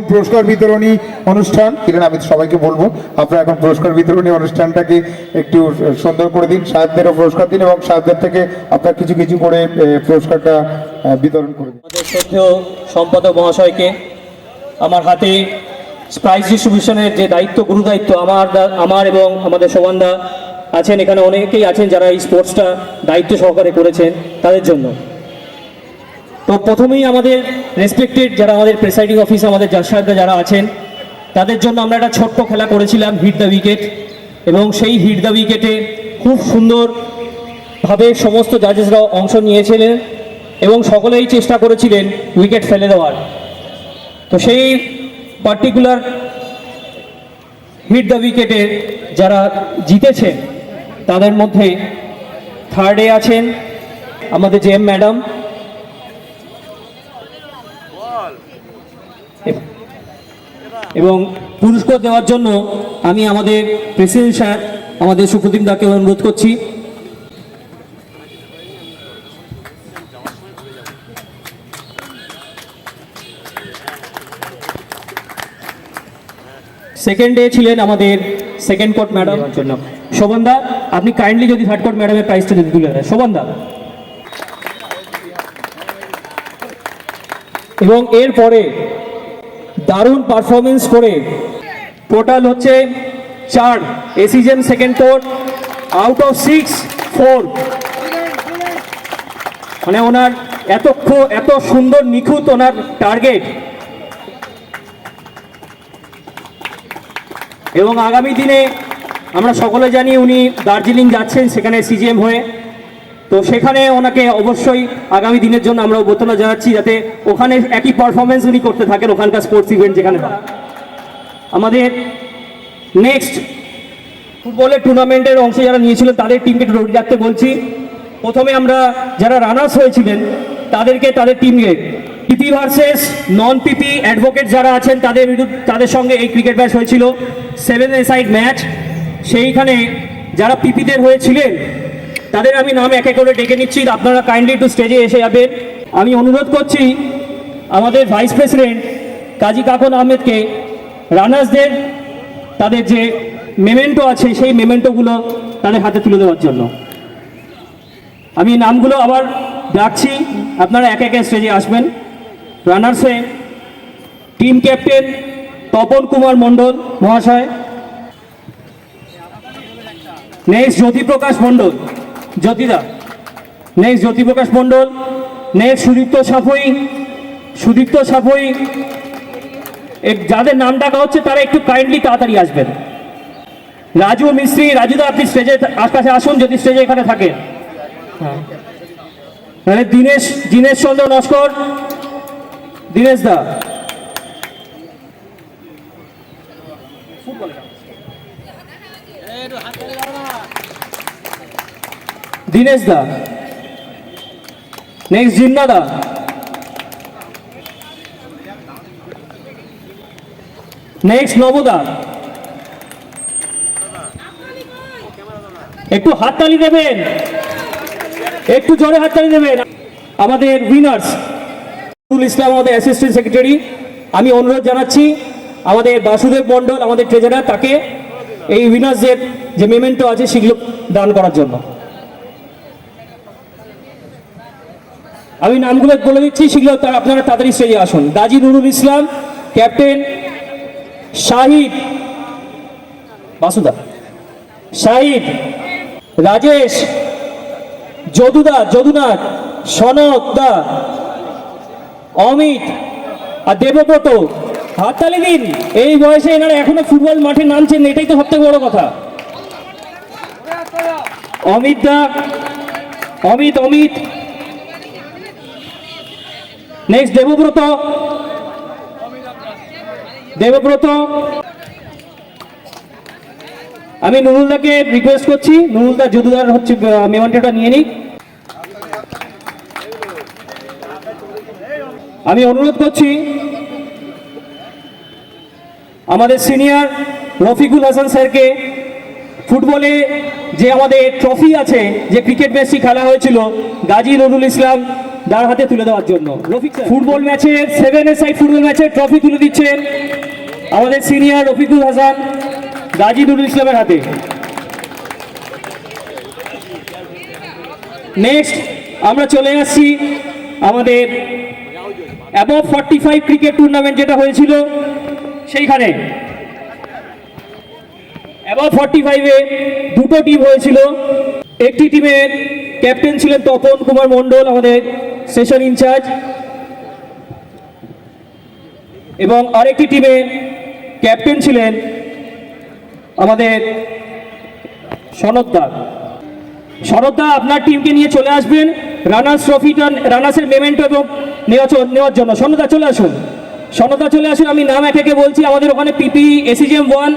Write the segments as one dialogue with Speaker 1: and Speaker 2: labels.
Speaker 1: পুরস্কার বিতরণী অনুষ্ঠান। কিরণ, আমি সবাইকে বলবো আপনারা এখন পুরস্কার বিতরণী অনুষ্ঠানটাকে একটু সুন্দর করে দিন, সাহেবদেরও পুরস্কার দিন এবং সাহেবদের থেকে আপনারা কিছু কিছু করে পুরস্কারটা বিতরণ করে দিন।
Speaker 2: আমাদের শ্রদ্ধেয় সম্পাদক মহাশয়কে আমার হাতে প্রাইজ ডিস্ট্রিবিউশনের যে দায়িত্ব, গুরু দায়িত্ব আমার এবং আমাদের শোভানদা আছেন, এখানে অনেকেই আছেন যারা এই স্পোর্টসটা দায়িত্ব সহকারে করেছেন, তাদের জন্য। তো প্রথমেই আমাদের রেসপেক্টেড যারা আমাদের প্রেসাইডিং অফিসার, আমাদের জাজ সাহেবরা যারা আছেন, তাদের জন্য আমরা একটা ছোট্ট খেলা করেছিলাম, হিট দ্য উইকেট। এবং সেই হিট দ্য উইকেটে খুব সুন্দরভাবে সমস্ত জাজেসরা অংশ নিয়েছিলেন এবং সকলেই চেষ্টা করেছিলেন উইকেট ফেলে দেওয়ার। তো সেই পার্টিকুলার হিট দ্য উইকেটে যারা জিতেছেন তাদের মধ্যে থার্ডে আছেন আমাদের জেএম ম্যাডাম, এবং পুরস্কার দেওয়ার জন্য আমি আমাদের প্রেসিডেন্ট স্যার আমাদের সুপ্রদীপ দাকে অনুরোধ করছি। সেকেন্ডে ছিলেন আমাদের সেকেন্ড কোর্ট ম্যাডাম জন্য শোভনদা, আপনি কাইন্ডলি যদি থার্ড কোর্ট ম্যাডামের প্রাইজটা যদি তুলে দেন শোভনদা। এবং এরপরে দারুণ পারফরমেন্স করে টোটাল হচ্ছে 4 এসিজেন সেকেন্ড কোর্ট আউট অফ 6 4, মানে ওনার এত সুন্দর নিখুঁত ওনার টার্গেট। এবং আগামী দিনে আমরা সকলে জানি উনি দার্জিলিং যাচ্ছেন সেখানে সিজিএম হয়ে, তো সেখানে ওনাকে অবশ্যই আগামী দিনের জন্য আমরা অভ্যর্থনা জানাচ্ছি যাতে ওখানে একই পারফরমেন্স উনি করতে থাকেন ওখানকার স্পোর্টস ইভেন্ট যেখানে হয়। আমাদের নেক্সট ফুটবলের টুর্নামেন্টের অংশে যারা নিয়েছিলেন তাদের টিমকে একটু রোড রাখতে বলছি। প্রথমে আমরা যারা রানার্স হয়েছিলেন তাদেরকে তাদের টিমকে পিপি ভার্সেস নন পিপি অ্যাডভোকেট যারা আছেন তাদের সঙ্গে এই ক্রিকেট ম্যাচ হয়েছিল 7-a-side ম্যাচ। সেইখানে যারা পিপিদের হয়েছিলেন তাদের আমি নাম এক এক করে ডেকে নিচ্ছি, আপনারা কাইন্ডলি একটু স্টেজে এসে যাবেন। আমি অনুরোধ করছি আমাদের ভাইস প্রেসিডেন্ট কাজী কাকন আহমেদকে রানার্সদের তাদের যে মেমেন্টো আছে সেই মেমেন্টোগুলো তাদের হাতে তুলে দেওয়ার জন্য। আমি নামগুলো আবার ডাকছি, আপনারা এক একে স্টেজে আসবেন। রানার্সে টিম ক্যাপ্টেন তপন কুমার মণ্ডল মহাশয়, নেক্সট জ্যোতিপ্রকাশ মণ্ডল, জ্যোতিদা, নেক্সট জ্যোতিপ্রকাশ মণ্ডল, নেক্সট সুদীপ্ত সাফই। যাদের নাম ডাকা হচ্ছে তারা একটু কাইন্ডলি তাড়াতাড়ি আসবেন। রাজু মিস্ত্রি, রাজুদা আপনি স্টেজের আশপাশে আসুন যদি স্টেজে এখানে থাকেন। দীনেশ চন্দ্র নস্কর, দীনেশ দা, দীনেশ দা, নেক্সট জিন্না দা, নেক্সট নবদা। একটু হাততালি দেবেন, একটু জোরে হাততালি দেবেন। আমাদের উইনার্স নুরুল ইসলাম আমাদের অ্যাসিস্ট্যান্ট সেক্রেটারি, আমি অনুরোধ জানাচ্ছি আমাদের বাসুদেব মণ্ডল আমাদের ট্রেজারার তাকে এই উইনার্সদের যে মেমেন্টো আছে সেগুলো দান করার জন্য। আমি নামগুলো বলে দিচ্ছি, সেগুলো আপনারা তাড়াতাড়ি স্টেজে আসুন। গাজী নুরুল ইসলাম, ক্যাপ্টেন শাহিদ, বাসুদা, শাহিদ, রাজেশ, যদুনাথ, সনক দা, অমিত আর দেবব্রত। হাততালি দিন, এই বয়সে এনারা এখনো ফুটবল মাঠে নামছেন, এটাই তো সবথেকে বড় কথা। অমিত দা, অমিত, নেক্সট দেবব্রত। আমি নুরুলদাকে রিকোয়েস্ট করছি, নুরুলদা যদুদার হচ্ছে মেমেন্টোটা নিয়ে নিক। আমি অনুরোধ করছি আমাদের সিনিয়র রফিকুল হাসান স্যারকে ফুটবলে যে আমাদের ট্রফি আছে, যে ক্রিকেট ম্যাচটি খেলা হয়েছিল গাজী নুরুল ইসলাম যার হাতে তুলে দেওয়ার জন্য রফিক স্যার ফুটবল ম্যাচের 7 সাইড ফুটবল ম্যাচের ট্রফি তুলে দিচ্ছেন আমাদের সিনিয়র রফিকুল হাসান গাজী নুরুল ইসলামের হাতে। নেক্সট আমরা চলে আসছি আমাদের অ্যাবভ 45 ক্রিকেট টুর্নামেন্ট যেটা হয়েছিল সেইখানে অ্যাবভ 45-এ দুটো টিম হয়েছিল। একটি টিমের ক্যাপ্টেন ছিলেন তপন কুমার মণ্ডল, আমাদের সেশন ইনচার্জ, এবং আরেকটি টিমের ক্যাপ্টেন ছিলেন আমাদের সনদদা। সনদদা আপনার টিমকে নিয়ে চলে আসবেন রানার্স ট্রফিটা, রানার্সের মেমেন্টো এবং নেওয়ার জন্য। সনদদা চলে আসুন, সনদদা চলে আসুন। আমি নাম একে বলছি। আমাদের ওখানে পিপি এসিজিএম 1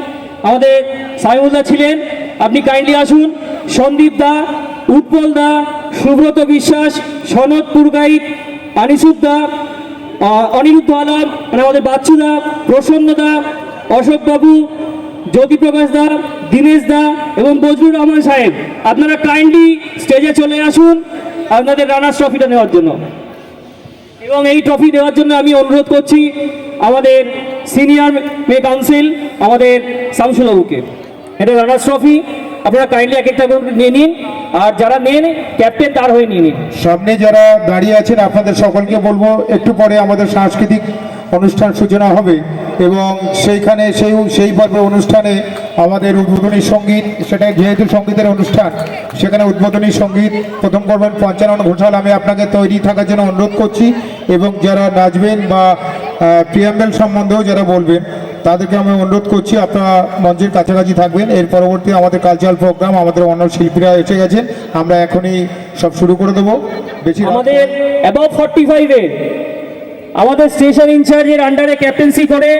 Speaker 2: আমাদের সাইমুলদা ছিলেন, আপনি কাইন্ডলি আসুন। সন্দীপ দা, উৎপল দা, সুব্রত বিশ্বাস, সনদ পুরগাইত, আনিসুদ্দা, অনিরুদ্ধ আলম, মানে আমাদের বাচ্চুদা, প্রসন্ন দা, অশোক বাবু, জ্যোতিপ্রকাশ দা, দীনেশ দা এবং বজরুর রহমান সাহেব, আপনারা কাইন্ডলি স্টেজে চলে আসুন আপনাদের রানার্স ট্রফিটা নেওয়ার জন্য। এবং এই ট্রফি দেওয়ার জন্য আমি অনুরোধ করছি আমাদের সিনিয়র মে কাউন্সিল আমাদের শামসুল বাবুকে। এটা রানার্স ট্রফি, আপনারা কাইন্ডলি এক একটা করে নিয়ে নিন, আর যারা নেন ক্যাপ্টেন তার হয়ে নিয়ে নিন।
Speaker 1: সামনে যারা দাঁড়িয়ে আছেন আপনাদের সকলকে বলবো একটু পরে আমাদের সাংস্কৃতিক অনুষ্ঠান সূচনা হবে এবং সেইখানে সেই পর্বে অনুষ্ঠানে আমাদের উদ্বোধনী সঙ্গীত, সেটা যেহেতু সঙ্গীতের অনুষ্ঠান সেখানে উদ্বোধনী সঙ্গীত প্রথম করবেন পঞ্চানন ঘোষাল। আমি আপনাকে তৈরি থাকার জন্য অনুরোধ করছি এবং যারা নাচবেন বা প্রিয়াম্বেল সম্বন্ধেও যারা বলবেন তাদেরকে আমি অনুরোধ করছি আপনারা মঞ্চের কাছাকাছি থাকবেন। এর পরবর্তী আমাদের কালচারাল প্রোগ্রাম, আমাদের অন্য শিল্পীরা এসে গেছেন, আমরা এখনই সব শুরু করে দেবো। বেশি
Speaker 2: আমাদের অ্যাবভ 45-এ আমাদের স্টেশন ইনচার্জের আন্ডারে ক্যাপ্টেন্সি করে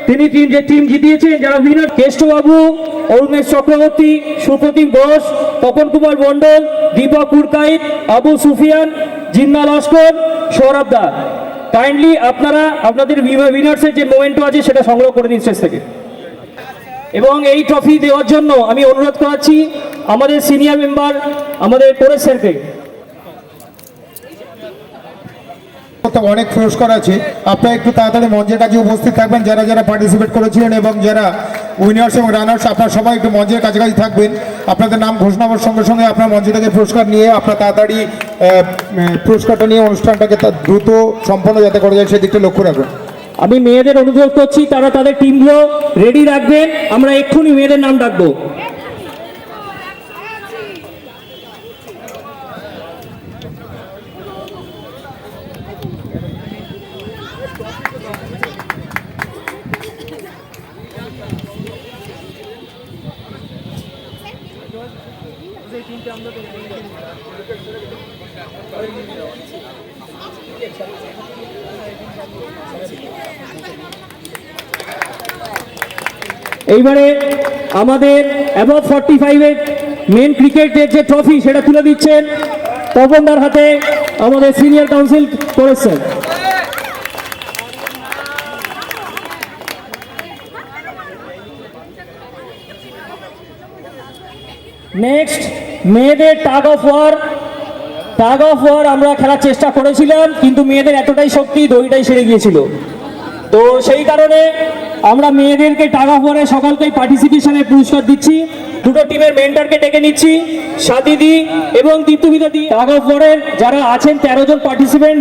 Speaker 2: তিনি যে টিম জিতিয়েছেন, যারা উইনার কেষ্টবাবু, অরুণেশ চক্রবর্তী, সুপ্রতিম ঘোষ, তপন কুমার মণ্ডল, দীপক পুরকাইত, আবু সুফিয়ান, জিন্না লস্কর, সৌরভ দা। কাইন্ডলি আপনারা আপনাদের উইনার্সের যে মোমেন্টো আছে সেটা সংগ্রহ করে দিন স্টেজ থেকে। এবং এই ট্রফি দেওয়ার জন্য আমি অনুরোধ করাচ্ছি আমাদের সিনিয়র মেম্বার আমাদের পরেশ স্যারকে।
Speaker 1: অনেক পুরস্কার আছে, আপনারা একটু তাড়াতাড়ি মঞ্চের কাছে উপস্থিত থাকবেন যারা যারা পার্টিসিপেট করেছিলেন এবং যারা উইনার্স এবং রানার্স, আপনারা সবাই একটু মঞ্চের কাছাকাছি থাকবেন। আপনাদের নাম ঘোষণা হওয়ার সঙ্গে সঙ্গে আপনার মঞ্চ থেকে পুরস্কার নিয়ে আপনারা তাড়াতাড়ি পুরস্কারটা নিয়ে অনুষ্ঠানটাকে দ্রুত সম্পন্ন যাতে করা যায় সেদিকটা লক্ষ্য রাখবেন।
Speaker 2: আমি মেয়েদের অনুরোধ করছি তারা তাদের টিমগুলো রেডি রাখবেন, আমরা এক্ষুনি মেয়েদের নাম ডাকবো। এইবারে আমাদের অ্যাবভ 45-এর মেন ক্রিকেটের যে ট্রফি সেটা তুলে দিচ্ছেন তপনদার হাতে আমাদের সিনিয়র কাউন্সিল করেছেন। নেক্সট মেয়েদের টাগ অফ ওয়ার আমরা খেলার চেষ্টা করেছিলাম, কিন্তু মেয়েদের এতটাই শক্তি দড়িটাই সেরে গিয়েছিল। তো সেই কারণে আমরা মেয়েদেরকে টাগ অফ ওয়ারে সকলকেই পার্টিসিপেশনের পুরস্কার দিচ্ছি। দুটো টিমের মেন্টরকে ডেকে নিচ্ছি, সাদিদি এবং দীপ্তবিদা দি। টাগ অফ ওয়ারের যারা আছেন 13 জন পার্টিসিপেন্ট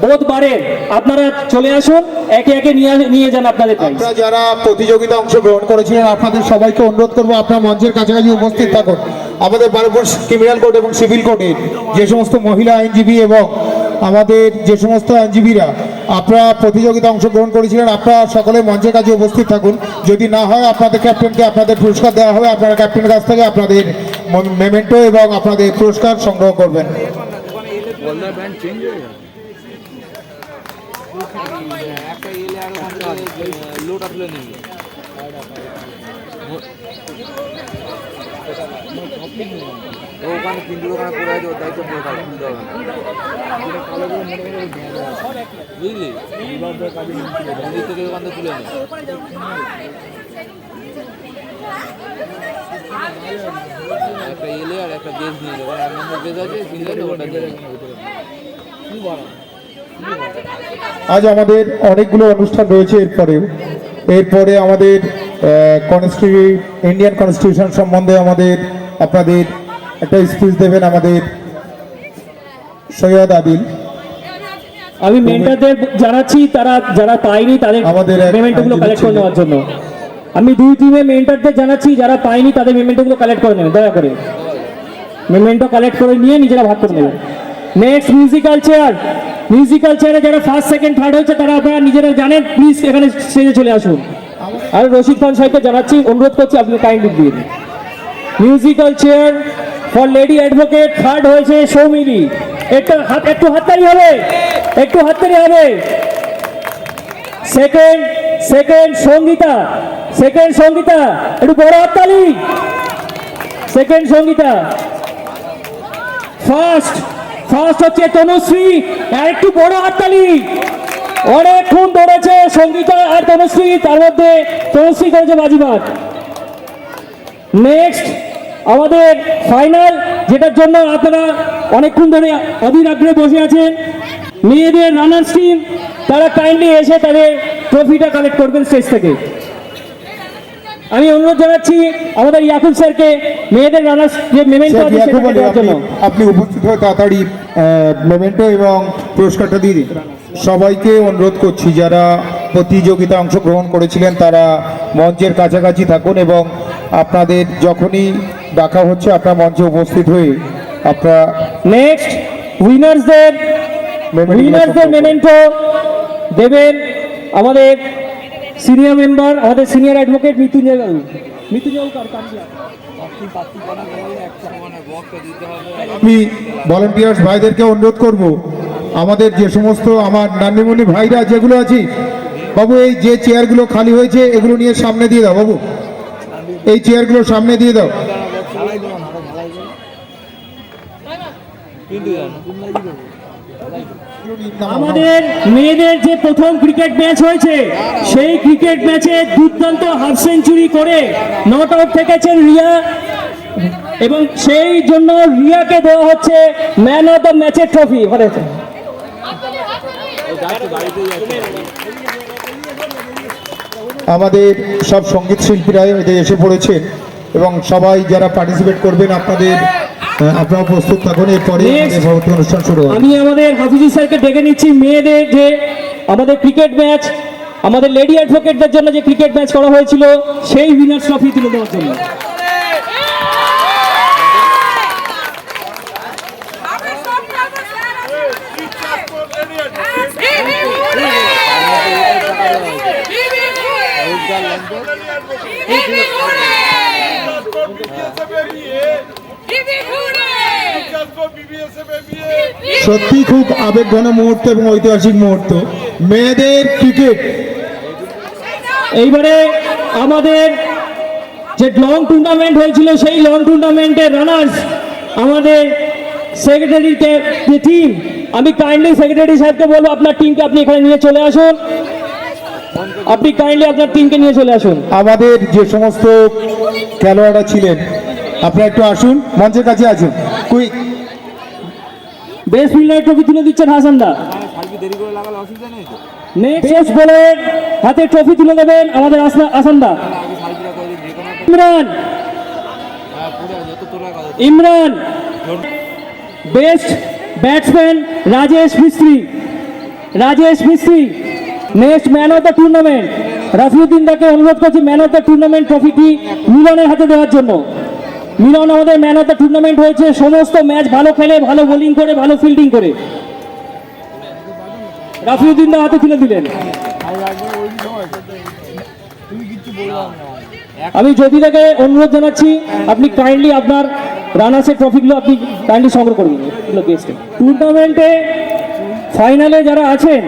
Speaker 2: বোধ বারের, আপনারা চলে আসুন, একে একে নিয়ে যান আপনাদের প্রাইজ।
Speaker 1: আপনারা যারা প্রতিযোগিতা অংশগ্রহণ করেছিলেন আপনাদের সবাইকে অনুরোধ করবো আপনারা মঞ্চের কাছাকাছি উপস্থিত থাকুন। আমাদের বারবার ক্রিমিনাল কোর্ট এবং সিভিল কোর্টে যে সমস্ত মহিলা আইনজীবী এবং আমাদের যে সমস্ত আইনজীবীরা আপনারা প্রতিযোগিতা অংশগ্রহণ করেছিলেন আপনারা সকলে মঞ্চের কাছে উপস্থিত থাকুন। যদি না হয় আপনাদের ক্যাপ্টেনকে আপনাদের পুরস্কার দেওয়া হবে, আপনারা ক্যাপ্টেনের কাছ থেকে আপনাদের মেমেন্টো এবং আপনাদের পুরস্কার সংগ্রহ করবেন।
Speaker 3: একটা এলে আর লোটা তুলে নিবি ওখানে তিনটে দোকানে পড়ে আছে, ওর দায়িত্ব পুরো কাজ তুলতে হবে বুঝলি, মন্দির থেকে ওখান থেকে তুলে নি। একটা এলে আর একটা বেশ নিয়ে যাবো, 1 নম্বর বেশ আছে, সিঙ্গেল ওটা দিয়ে
Speaker 1: আজ আমাদের অনেকগুলো অনুষ্ঠান রয়েছে। এরপরে আমাদের ইন্ডিয়ান কনস্টিটিউশন সম্বন্ধে আপনাদের একটা স্পিচ দেবেন আমাদের সৈয়দ আদিল।
Speaker 2: আমি মেন্টরদের জানাচ্ছি তারা যারা পায়নি তাদের
Speaker 1: আমাদের এক
Speaker 2: পেমেন্টগুলো
Speaker 1: আইনজীবী
Speaker 2: কালেক্ট করে
Speaker 1: ছিলেন।
Speaker 2: নেওয়ার জন্য আমি দুই টিমে মেন্টরদের জানাচ্ছি যারা পায়নি তাদের পেমেন্টগুলো কালেক্ট করে নেবেন, দয়া করে পেমেন্টও কালেক্ট করে নিয়ে নিজেরা ভাগ করে নেবেন। নেক্সট মিউজিক্যাল চেয়ারে যারা ফার্স্ট সেকেন্ড থার্ড হয়েছে তারা আপনারা নিজেরা জানেন, প্লিজ এখানে স্টেজে চলে আসুন। আর রশিদ খান সাহেবকে জানাচ্ছি, অনুরোধ করছি আপনি কাইন্ডলি দিন। Musical chair for lady advocate third হয়েছে সৌমিলি। একটু হাততালি হবে, একটু হাততালি হবে। সেকেন্ড সঙ্গীতা, একটু বড় হাততালি। সেকেন্ড সঙ্গীতা। ফার্স্ট হচ্ছে তনুশ্রী, আর একটু বড় হাততালি। অনেকক্ষণ ধরেছে সঙ্গীতা আর তনুশ্রী, তার মধ্যে তনুশ্রী করেছে বাজিমাত। নেক্সট আমাদের ফাইনাল, যেটার জন্য আপনারা অনেকক্ষণ ধরে অধীর আগ্রহে বসে আছেন, মেয়েদের রানার্স টিম, তারা কাইন্ডলি এসে তাদের ট্রফিটা কালেক্ট করবেন স্টেজ থেকে। আমি অনুরোধ জানাচ্ছি আমাদের ইয়াকুব স্যারকে মেয়েদের রানার্স যে মেমেন্টো আছে সেটা দেওয়ার জন্য।
Speaker 1: আপনি উপস্থিত হয়ে তাড়াতাড়ি মেমেন্টো এবং পুরস্কারটা দিয়ে দিন। সবাইকে অনুরোধ করছি যারা প্রতিযোগিতা অংশগ্রহণ করেছিলেন তারা মঞ্চের কাছাকাছি থাকুন এবং আপনাদের যখনই ডাকা হচ্ছে আপনার মঞ্চে উপস্থিত হয়ে আপনারা
Speaker 2: নেক্সট উইনার্সদের মেমেন্টো দেবেন আমাদের সিনিয়র মেম্বার, আমাদের সিনিয়র অ্যাডভোকেট মৃত্যুঞ্জয় বাবু।
Speaker 1: আমি ভলেন্টিয়ার্স ভাইদেরকে অনুরোধ করব, আমাদের যে সমস্ত আমার নান্নিমুনি ভাইরা যেগুলো আছি, বাবু এই যে চেয়ারগুলো খালি হয়েছে এগুলো নিয়ে সামনে দিয়ে দাও। বাবু এই চেয়ারগুলো সামনে দিয়ে দাও।
Speaker 2: আমাদের মেয়েদের যে প্রথম ক্রিকেট ম্যাচ হয়েছে সেই ক্রিকেট ম্যাচে দুর্দান্ত হাফ সেঞ্চুরি করে নট আউট থেকেছেন রিয়া, এবং সেই জন্য রিয়াকে দেওয়া হচ্ছে ম্যান অফ দ্য ম্যাচের ট্রফি।
Speaker 1: আমাদের সব সঙ্গীত শিল্পীরা এসে পড়েছেন এবং সবাই যারা পার্টিসিপেট করবেন আপনারা প্রস্তুত থাকুন। এরপরে পরবর্তী অনুষ্ঠান শুরু হবে।
Speaker 2: আমি আমাদের হাফিজুর স্যারকে ডেকে নিচ্ছি মেয়েদের যে আমাদের ক্রিকেট ম্যাচ, আমাদের লেডি অ্যাডভোকেটদের জন্য যে ক্রিকেট ম্যাচ করা হয়েছিল সেই উইনার্স ট্রফি তুলে দেওয়ার জন্য।
Speaker 1: সত্যি খুব আবেগঘন মুহূর্ত এবং ঐতিহাসিক মুহূর্ত। মেয়েদের ক্রিকেট
Speaker 2: এইবারে আমাদের যে লং টুর্নামেন্ট হয়েছিল সেই লং টুর্নামেন্টের রানার্স আমাদের সেক্রেটারির যে টিম, আমি কাইন্ডলি সেক্রেটারি সাহেবকে বলবো আপনার টিমকে আপনি এখানে নিয়ে চলে আসুন। আপনি কাইন্ডলি আপনার টিমকে নিয়ে চলে আসুন।
Speaker 1: আমাদের যে সমস্ত খেলোয়াড়রা ছিলেন আপনারা একটু আসুন, মঞ্চের কাছে আসুন। কুইক
Speaker 2: বেস্ট ফিল্ডার ট্রফি তুলে দিচ্ছেন হাসানদা। নেক্সট বলের হাতে ট্রফি তুলে দেবেন আমাদের হাসানদা। Imran best batsman Rajesh Mistry. Next man of the tournament Rafiuddin দাকে অনুরোধ করছি ম্যান অফ দ্য টুর্নামেন্ট ট্রফিটি মিলনের হাতে দেওয়ার জন্য। মিলন আমাদের ম্যান অফ দ্য টুর্নামেন্ট হয়েছে, সমস্ত ম্যাচ ভালো খেলে, ভালো বোলিং করে, ভালো ফিল্ডিং করে। রাফিউদ্দিন দা হাতে তুলে দিলেন। আমি জ্যোতিদাকে অনুরোধ জানাচ্ছি আপনি কাইন্ডলি আপনার রানার্সের ট্রফিগুলো আপনি কাইন্ডলি সংগ্রহ করবেন। টুর্নামেন্টে ফাইনালে যারা আছেন,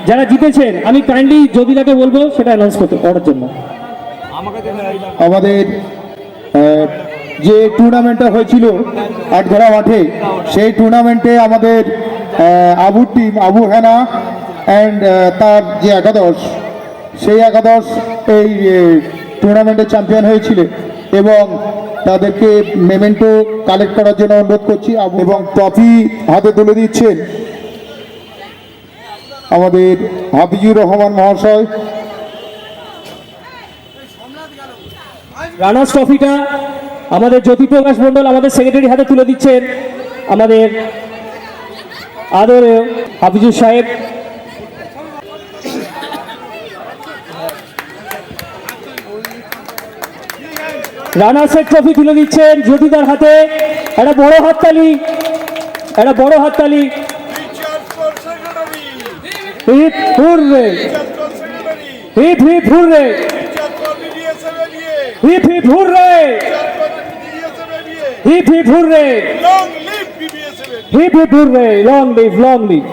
Speaker 2: যারা জিতেছেন, আমি কাইন্ডলি জ্যোতিদাকে বলবো সেটা অ্যানাউন্স করার জন্য।
Speaker 1: আমাদের যে টুর্নামেন্টটা হয়েছিল আটঘরা মাঠে, সেই টুর্নামেন্টে আমাদের আবুর টিম, আবু হেনা অ্যান্ড তার যে একাদশ, সেই একাদশ এই টুর্নামেন্টে চ্যাম্পিয়ন হয়েছিল এবং তাদেরকে মেমেন্টো কালেক্ট করার জন্য অনুরোধ করছি। এবং ট্রফি হাতে তুলে দিচ্ছেন আমাদের হাফিজুর রহমান মহাশয়।
Speaker 2: রানার্স ট্রফিটা আমাদের জ্যোতিপ্রকাশ মণ্ডল আমাদের সেক্রেটারি হাতে তুলে দিচ্ছেন আমাদের আদরেও হাফিজুর সাহেব। রানার্সের ট্রফি তুলে দিচ্ছেন জ্যোতিদার হাতে। একটা বড় হাততালি, একটা বড় হাততালি। Hip hurray, hip hip hurray, hip hip hurray, hip hip hurray, hip hip hurray, long live, long live.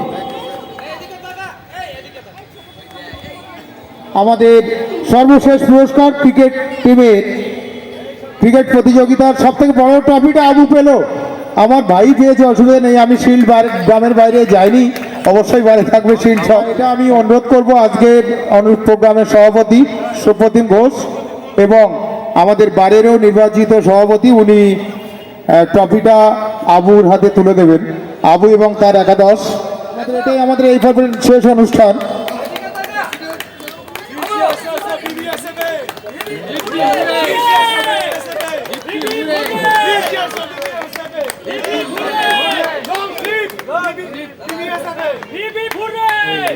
Speaker 1: আমাদের সর্বশেষ পুরস্কার ক্রিকেট টিমের ক্রিকেট প্রতিযোগিতার সব থেকে বড় ট্রফিটা আবু পেল। আমার ভাই পেয়েছে, অসুবিধা নেই, আমি শিল্ড গ্রামের বাইরে যাইনি, অবশ্যই বাইরে থাকবে শিল্ড সব। এটা আমি অনুরোধ করব আজকের প্রোগ্রামের সভাপতি সুপ্রতিম ঘোষ এবং আমাদের বারেরও নির্বাচিত সভাপতি, উনি ট্রফিটা আবুর হাতে তুলে দেবেন, আবু এবং তার একাদশ। এটাই আমাদের এই পর্বের শেষ অনুষ্ঠান।
Speaker 4: Hip hip hooray!